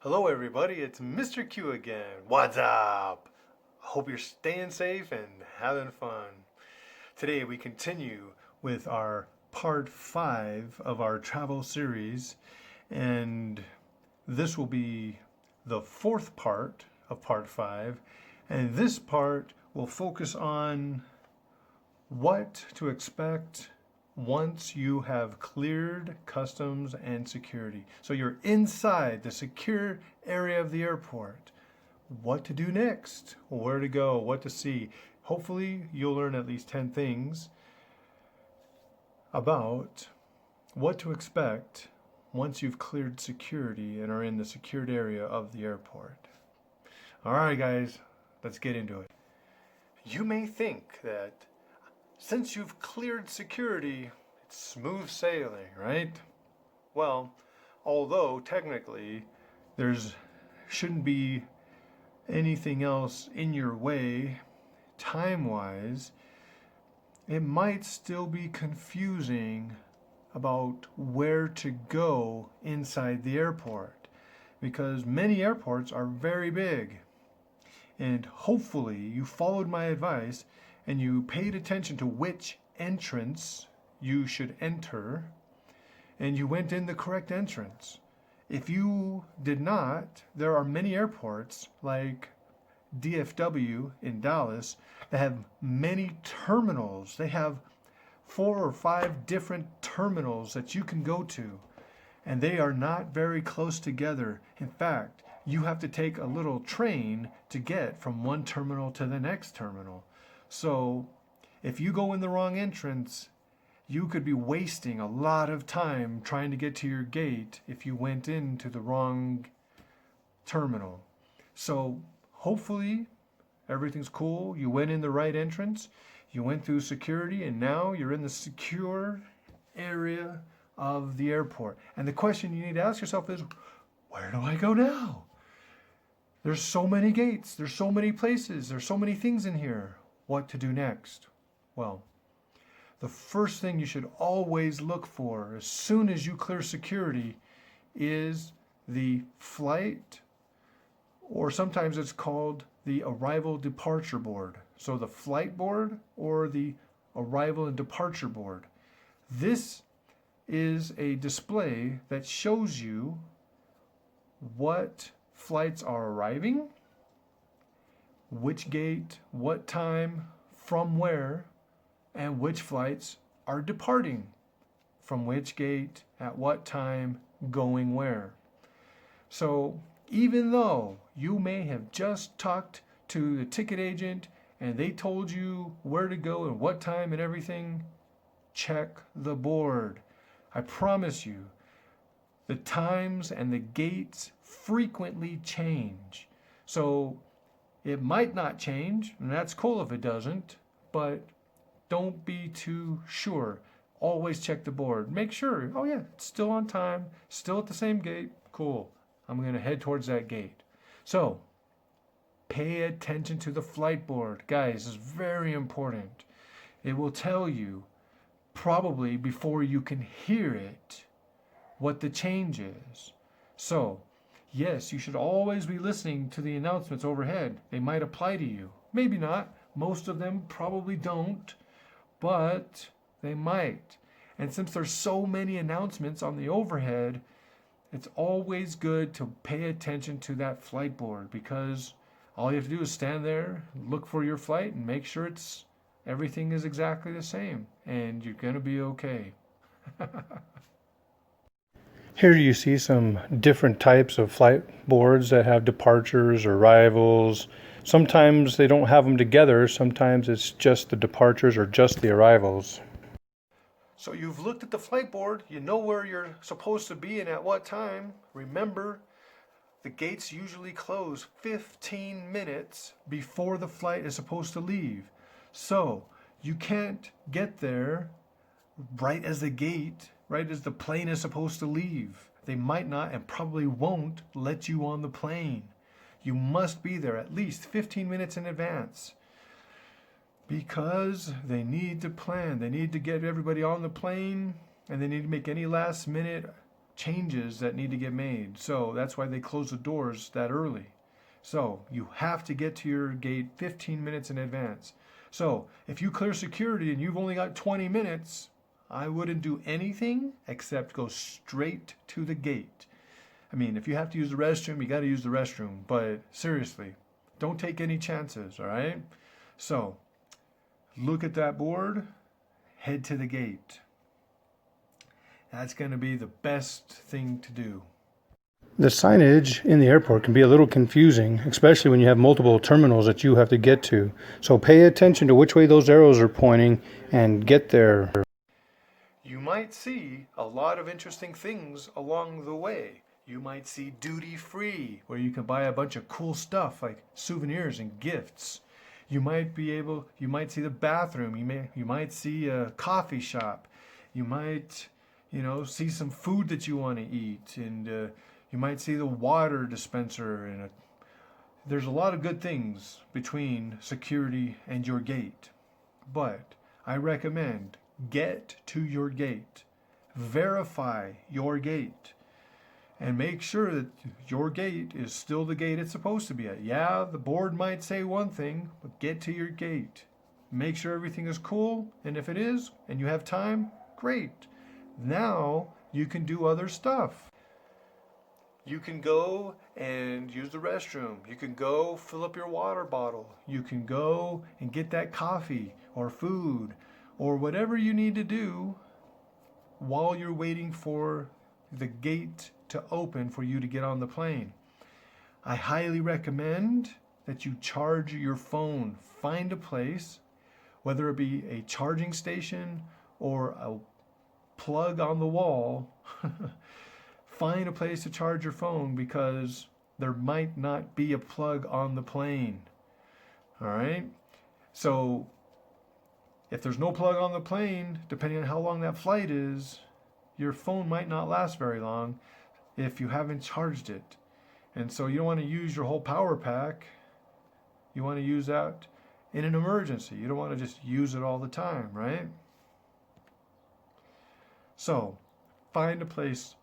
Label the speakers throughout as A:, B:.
A: Hello everybody, it's Mr. Q again. What's up? I hope you're staying safe and having fun. Today we continue with our part 5 of our travel series, and this will be the fourth part of part 5, and this part will focus on what to expect once you have cleared customs and security. So you're inside the secure area of the airport. What to do next, where to go, what to see. Hopefully you'll learn at least 10 things about what to expect once you've cleared security and are in the secured area of the airport. All right, guys, let's get into it. You may think that since you've cleared security, it's smooth sailing, right? Well, although technically there's shouldn't be anything else in your way time-wise, it might still be confusing about where to go inside the airport because many airports are very big. And hopefully you followed my advice and you paid attention to which entrance you should enter, and you went in the correct entrance. If you did not, there are many airports like DFW in Dallas that have many terminals. They have 4 or 5 different terminals that you can go to, and they are not very close together. In fact, you have to take a little train to get from one terminal to the next terminal. So if you go in the wrong entrance, you could be wasting a lot of time trying to get to your gate if you went into the wrong terminal. So hopefully everything's cool. You went in the right entrance, you went through security, and now you're in the secure area of the airport. And the question you need to ask yourself is, where do I go now? There's so many gates, there's so many places, there's so many things in here. What to do next? Well, the first thing you should always look for as soon as you clear security is the flight, or sometimes it's called the arrival departure board. So the flight board or the arrival and departure board. This is a display that shows you what flights are arriving, which gate, what time, from where, and which flights are departing, from which gate, at what time, going where. So even though you may have just talked to the ticket agent and they told you where to go and what time and everything, check the board. I promise you, the times and the gates frequently change. So it might not change, and that's cool if it doesn't, but don't be too sure. Always check the board. Make sure, oh yeah, it's still on time, still at the same gate. Cool. I'm going to head towards that gate. So pay attention to the flight board. Guys, it's very important. It will tell you, probably before you can hear it, what the change is. So, yes, you should always be listening to the announcements overhead. They might apply to you. Maybe not. Most of them probably don't, but they might. And since there's so many announcements on the overhead, it's always good to pay attention to that flight board because all you have to do is stand there, look for your flight, and make sure everything is exactly the same, and you're going to be okay. Here you see some different types of flight boards that have departures or arrivals. Sometimes they don't have them together. Sometimes it's just the departures or just the arrivals. So you've looked at the flight board. You know where you're supposed to be and at what time. Remember, the gates usually close 15 minutes before the flight is supposed to leave. So you can't get there right as the plane is supposed to leave. They might not and probably won't let you on the plane. You must be there at least 15 minutes in advance because they need to plan. They need to get everybody on the plane, and they need to make any last minute changes that need to get made. So that's why they close the doors that early. So you have to get to your gate 15 minutes in advance. So if you clear security and you've only got 20 minutes, I wouldn't do anything except go straight to the gate. I mean, if you have to use the restroom, you got to use the restroom. But seriously, don't take any chances, all right? So look at that board, head to the gate. That's going to be the best thing to do.
B: The signage in the airport can be a little confusing, especially when you have multiple terminals that you have to get to. So pay attention to which way those arrows are pointing and get there.
A: You might see a lot of interesting things along the way. You might see duty free, where you can buy a bunch of cool stuff like souvenirs and gifts. You might see the bathroom. You might see a coffee shop. You might, see some food that you want to eat, and you might see the water dispenser. And there's a lot of good things between security and your gate. But I recommend get to your gate, verify your gate, and make sure that your gate is still the gate it's supposed to be at. Yeah, the board might say one thing, but get to your gate. Make sure everything is cool, and if it is, and you have time, great. Now you can do other stuff. You can go and use the restroom. You can go fill up your water bottle. You can go and get that coffee or food or whatever you need to do while you're waiting for the gate to open for you to get on the plane. I highly recommend that you charge your phone. Find a place, whether it be a charging station or a plug on the wall. Find a place to charge your phone, because there might not be a plug on the plane. All right? So if there's no plug on the plane, depending on how long that flight is, your phone might not last very long if you haven't charged it. And so you don't want to use your whole power pack. You want to use that in an emergency. You don't want to just use it all the time, right? So find a place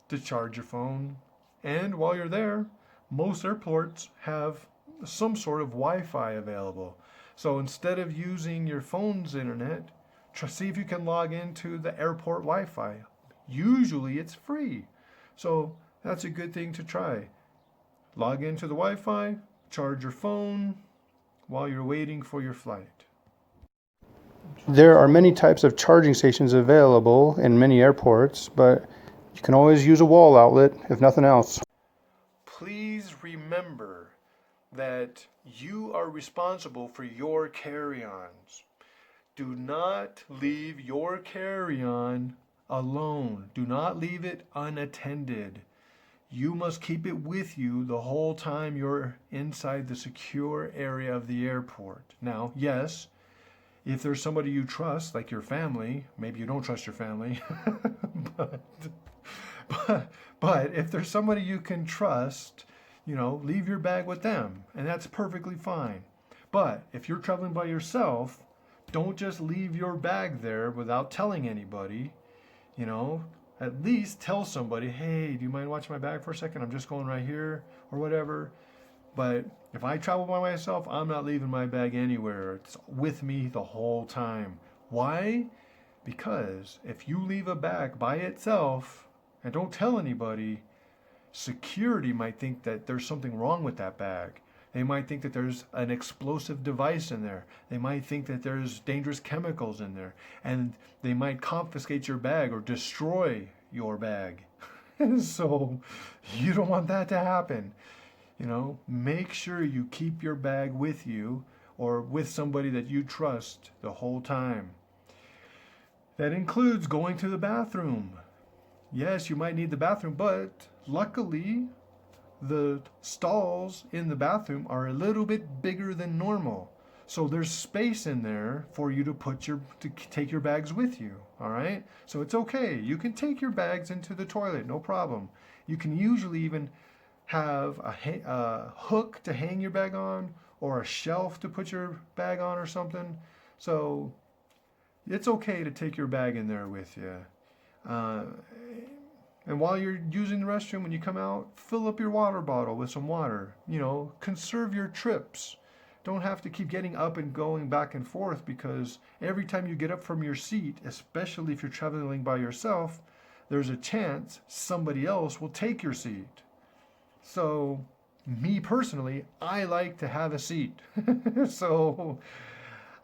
A: to charge your phone. And while you're there, most airports have some sort of Wi-Fi available. So instead of using your phone's internet, see if you can log into the airport Wi-Fi. Usually it's free. So that's a good thing to try. Log into the Wi-Fi, charge your phone while you're waiting for your flight.
B: There are many types of charging stations available in many airports, but you can always use a wall outlet if nothing else.
A: Please remember that you are responsible for your carry-ons. Do not leave your carry-on alone. Do not leave it unattended. You must keep it with you the whole time you're inside the secure area of the airport. Now, yes, if there's somebody you trust, like your family, maybe you don't trust your family, but if there's somebody you can trust, leave your bag with them, and that's perfectly fine. But if you're traveling by yourself, don't just leave your bag there without telling anybody. At least tell somebody, hey, do you mind watching my bag for a second? I'm just going right here, or whatever. But if I travel by myself, I'm not leaving my bag anywhere. It's with me the whole time. Why? Because if you leave a bag by itself and don't tell anybody, security might think that there's something wrong with that bag. They might think that there's an explosive device in there. They might think that there's dangerous chemicals in there. And they might confiscate your bag or destroy your bag. So you don't want that to happen. Make sure you keep your bag with you or with somebody that you trust the whole time. That includes going to the bathroom. Yes, you might need the bathroom, but luckily the stalls in the bathroom are a little bit bigger than normal. So there's space in there for you to take your bags with you, all right? So it's okay. You can take your bags into the toilet, no problem. You can usually even have a hook to hang your bag on or a shelf to put your bag on or something. So it's okay to take your bag in there with you. And while you're using the restroom, when you come out, fill up your water bottle with some water. Conserve your trips. Don't have to keep getting up and going back and forth, because every time you get up from your seat, especially if you're traveling by yourself, there's a chance somebody else will take your seat. So, me personally, I like to have a seat. So,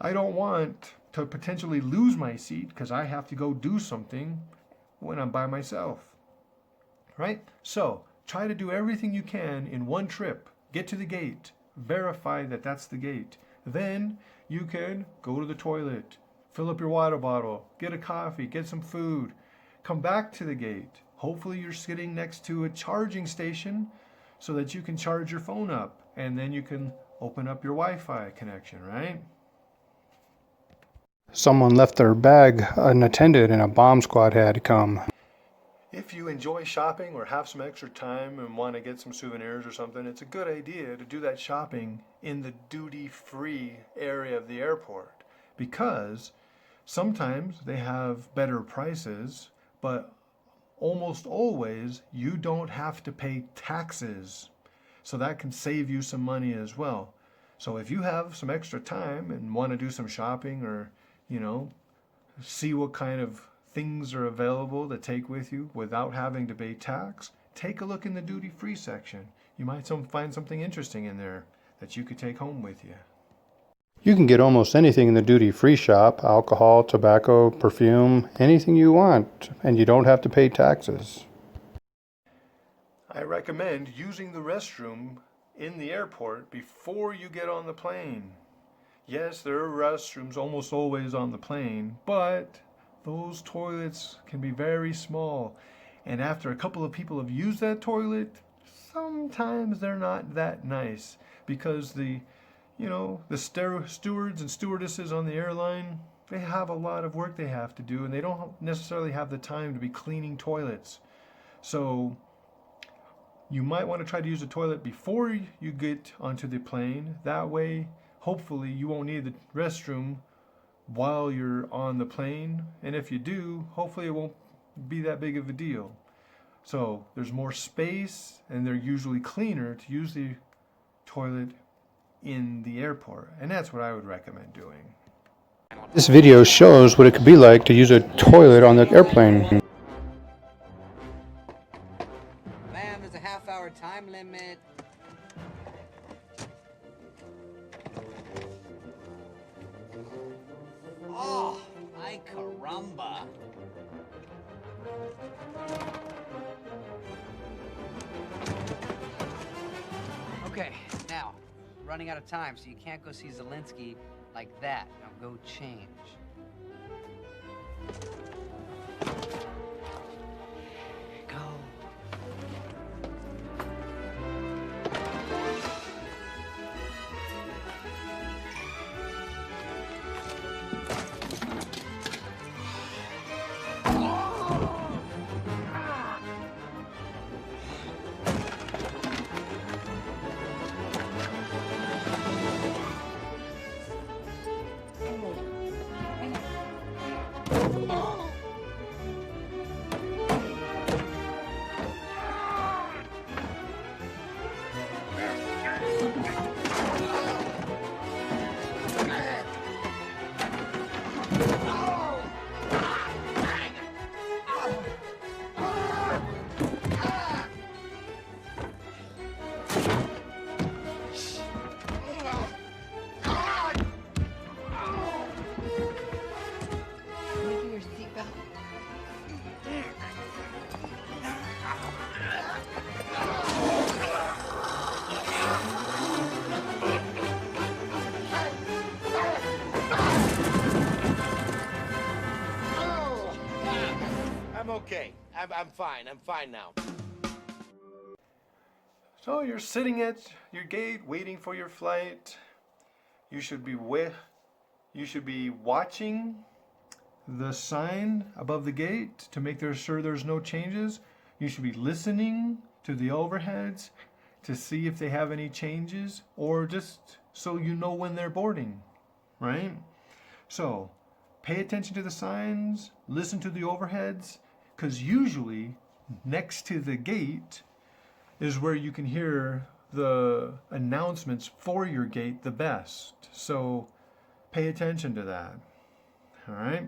A: I don't want to potentially lose my seat because I have to go do something when I'm by myself. Right? So, try to do everything you can in one trip. Get to the gate. Verify that that's the gate. Then you can go to the toilet, fill up your water bottle, get a coffee, get some food, come back to the gate. Hopefully you're sitting next to a charging station so that you can charge your phone up, and then you can open up your Wi-Fi connection, right?
B: Someone left their bag unattended and a bomb squad had to come.
A: If you enjoy shopping or have some extra time and want to get some souvenirs or something, it's a good idea to do that shopping in the duty-free area of the airport, because sometimes they have better prices, but almost always you don't have to pay taxes. So that can save you some money as well. So if you have some extra time and want to do some shopping, or, see what kind of things are available to take with you without having to pay tax, take a look in the duty-free section. You might find something interesting in there that you could take home with you.
B: You can get almost anything in the duty-free shop: alcohol, tobacco, perfume, anything you want, and you don't have to pay taxes.
A: I recommend using the restroom in the airport before you get on the plane. Yes, there are restrooms almost always on the plane, but those toilets can be very small. And after a couple of people have used that toilet, sometimes they're not that nice, because the stewards and stewardesses on the airline, they have a lot of work they have to do, and they don't necessarily have the time to be cleaning toilets. So you might want to try to use the toilet before you get onto the plane. That way, hopefully, you won't need the restroom while you're on the plane. And if you do, hopefully it won't be that big of a deal. So there's more space, and they're usually cleaner to use the toilet in the airport. And that's what I would recommend doing.
B: This video shows what it could be like to use a toilet on the airplane.
C: Ma'am, there's a half-hour time limit. Oh, ay caramba. Okay, now, running out of time, so you can't go see Zelensky like that. Now go change. Go.
D: Okay, I'm fine. I'm fine now.
A: So you're sitting at your gate waiting for your flight. You should be watching the sign above the gate to make sure there's no changes. You should be listening to the overheads to see if they have any changes, or just so you know when they're boarding, right? So pay attention to the signs, listen to the overheads, because usually next to the gate is where you can hear the announcements for your gate the best. So pay attention to that. All right?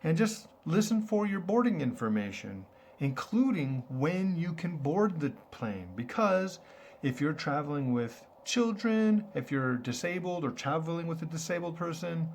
A: And just listen for your boarding information, including when you can board the plane. Because if you're traveling with children, if you're disabled or traveling with a disabled person,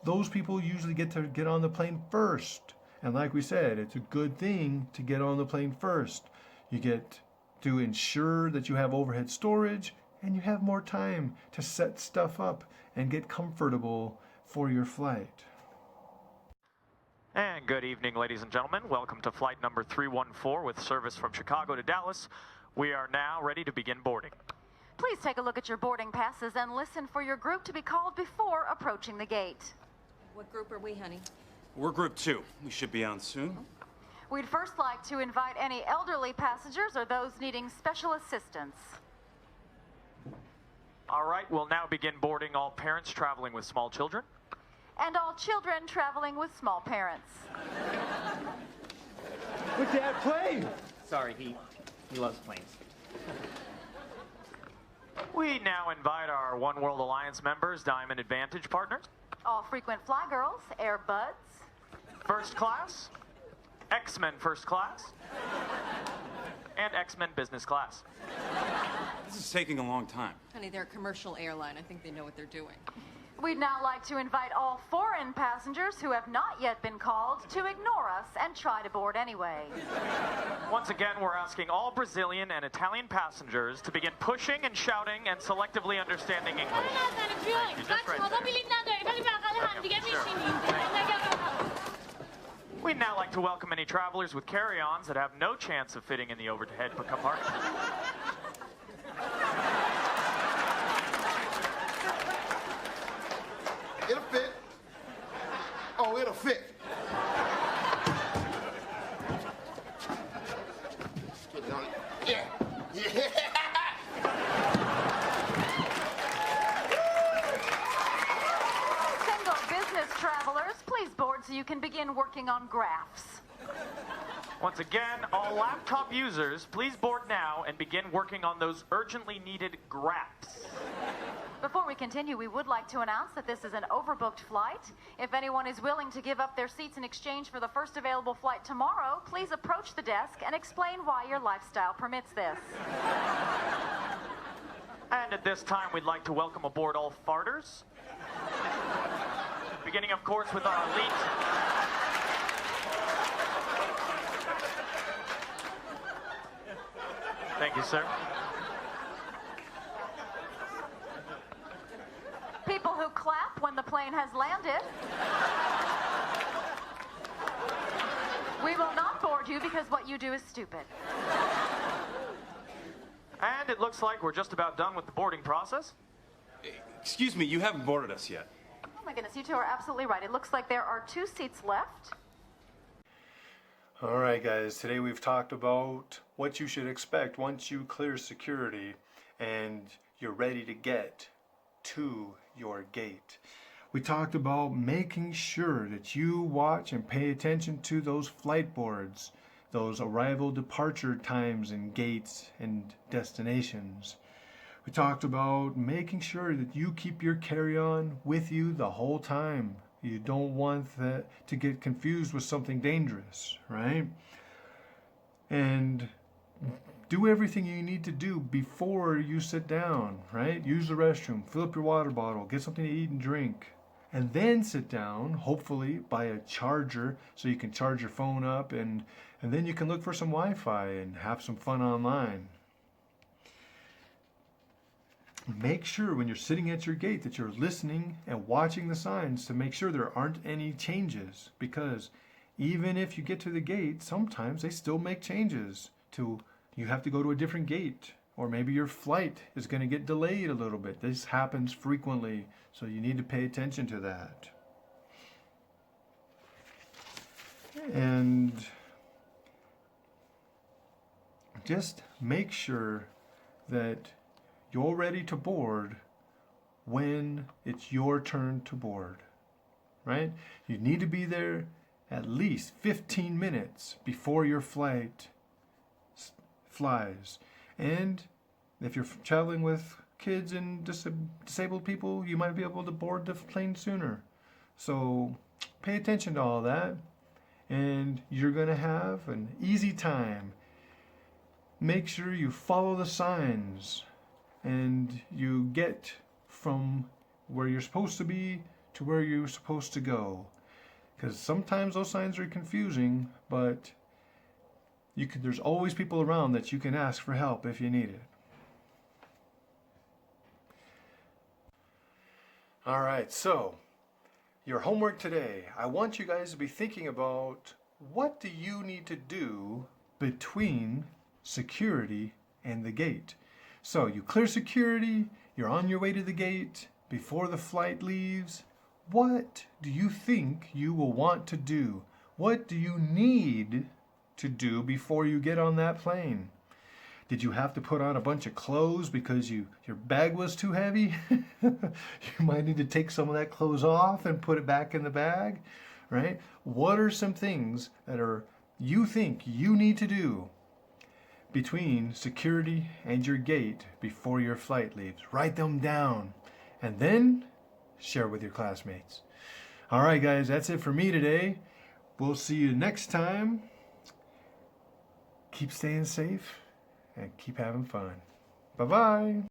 A: those people usually get to get on the plane first. And like we said, it's a good thing to get on the plane first. You get to ensure that you have overhead storage and you have more time to set stuff up and get comfortable for your flight.
E: And good evening, ladies and gentlemen. Welcome to flight number 314 with service from Chicago to Dallas. We are now ready to begin boarding.
F: Please take a look at your boarding passes and listen for your group to be called before approaching the gate.
G: What group are we, honey?
H: We're group 2. We should be on soon.
F: We'd first like to invite any elderly passengers or those needing special assistance.
E: All right, we'll now begin boarding all parents traveling with small children.
F: And all children traveling with small parents.
D: With that plane!
I: Sorry, he loves planes.
E: We now invite our One World Alliance members, Diamond Advantage partners.
F: All frequent fly girls, Air Buds.
E: First class, X-Men first class, and X-Men business class.
H: This is taking a long time.
G: Honey, they're a commercial airline. I think they know what they're doing.
F: We'd now like to invite all foreign passengers who have not yet been called to ignore us and try to board anyway.
E: Once again, we're asking all Brazilian and Italian passengers to begin pushing and shouting and selectively understanding English. Thank you, just right there. We'd now like to welcome any travelers with carry-ons that have no chance of fitting in the overhead compartment.
D: It'll fit. Oh, it'll fit. Get it on. Yeah. Yeah.
F: Single business travelers, please board so you can begin working on graphs.
E: Once again, all laptop users, please board now and begin working on those urgently needed graphs.
F: Before we continue, we would like to announce that this is an overbooked flight. If anyone is willing to give up their seats in exchange for the first available flight tomorrow, please approach the desk and explain why your lifestyle permits this.
E: And at this time, we'd like to welcome aboard all farters. Beginning, of course, with our elite. Thank you, sir.
F: People who clap when the plane has landed. We will not board you because what you do is stupid.
E: And it looks like we're just about done with the boarding process.
H: Excuse me, you haven't boarded us yet.
F: Oh my goodness, you two are absolutely right. It looks like there are 2 seats left.
A: All right, guys, today we've talked about what you should expect once you clear security and you're ready to get to your gate. We talked about making sure that you watch and pay attention to those flight boards, those arrival departure times and gates and destinations. We talked about making sure that you keep your carry-on with you the whole time. You don't want that to get confused with something dangerous, right? And do everything you need to do before you sit down, right? Use the restroom, fill up your water bottle, get something to eat and drink, and then sit down, hopefully buy a charger so you can charge your phone up, and then you can look for some Wi-Fi and have some fun online. Make sure when you're sitting at your gate that you're listening and watching the signs to make sure there aren't any changes, because even if you get to the gate, sometimes they still make changes to you have to go to a different gate, or maybe your flight is going to get delayed a little bit. This happens frequently, so you need to pay attention to that. And just make sure that you're ready to board when it's your turn to board, right? You need to be there at least 15 minutes before your flight flies. And if you're traveling with kids and disabled people, you might be able to board the plane sooner. So pay attention to all that, and you're going to have an easy time. Make sure you follow the signs and you get from where you're supposed to be to where you're supposed to go. Because sometimes those signs are confusing, but there's always people around that you can ask for help if you need it. All right, so your homework today. I want you guys to be thinking about what do you need to do between security and the gate. So you clear security, you're on your way to the gate before the flight leaves. What do you think you will want to do? What do you need to do before you get on that plane? Did you have to put on a bunch of clothes because your bag was too heavy? You might need to take some of that clothes off and put it back in the bag, right? What are some things that you think you need to do between security and your gate before your flight leaves? Write them down and then share with your classmates. All right, guys, that's it for me today. We'll see you next time. Keep staying safe and keep having fun. Bye-bye.